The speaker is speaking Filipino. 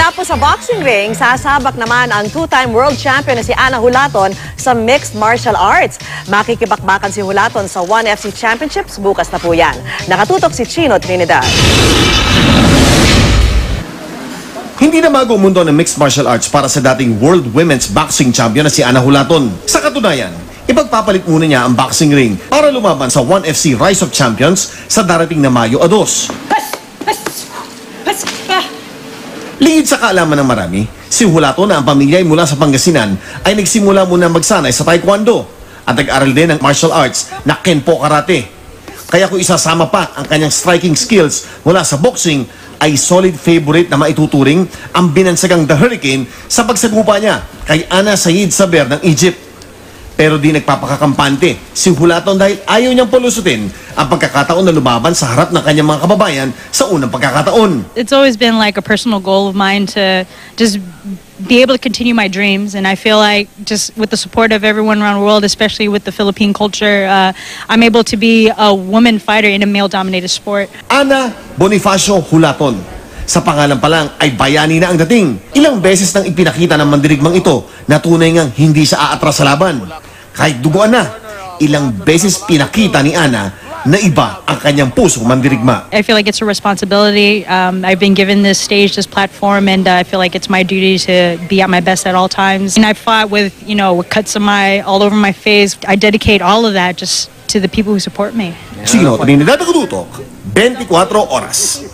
Matapos sa boxing ring, sasabak naman ang two-time world champion na si Ana Hulaton sa mixed martial arts. Makikibakbakan si Hulaton sa ONE FC Championships, bukas na po yan. Nakatutok si Chino Trinidad. Hindi na bago mundo ng mixed martial arts para sa dating world women's boxing champion na si Ana Hulaton. Sa katunayan, ipagpapalit muna niya ang boxing ring para lumaban sa ONE FC Rise of Champions sa darating na Mayo 2. Lingid sa kaalaman ng marami, si Hulaton na ang pamilya ay mula sa Pangasinan ay nagsimula muna magsanay sa taekwondo at nag-aral din ng martial arts na kenpo karate. Kaya kung isasama pa ang kanyang striking skills mula sa boxing, ay solid favorite na maituturing ang binansagang The Hurricane sa pagsagupa niya kay Anna Sayed Saber ng Egypt. Pero di nagpapakakampante si Hulaton dahil ayaw niyang pulusutin ang pagkakataon na lumaban sa harap ng kanyang mga kababayan sa unang pagkakataon. It's always been like a personal goal of mine to just be able to continue my dreams, and I feel like just with the support of everyone around the world, especially with the Philippine culture, I'm able to be a woman fighter in a male-dominated sport. Ana Bonifacio Hulaton. Sa pangalan pa lang ay bayani na ang dating. Ilang beses nang ipinakita ng mandirigmang ito na tunay ngang hindi siya aatras sa laban. Kahit duguan na, ilang beses pinakita ni Ana na iba ang kanyang pusong mandirigma. I feel like it's a responsibility. I've been given this stage, this platform, and I feel like it's my duty to be at my best at all times. And I fought with, with cuts all over my face. I dedicate all of that just to the people who support me. Chino Trinidad, Nakatutok, 24 Oras.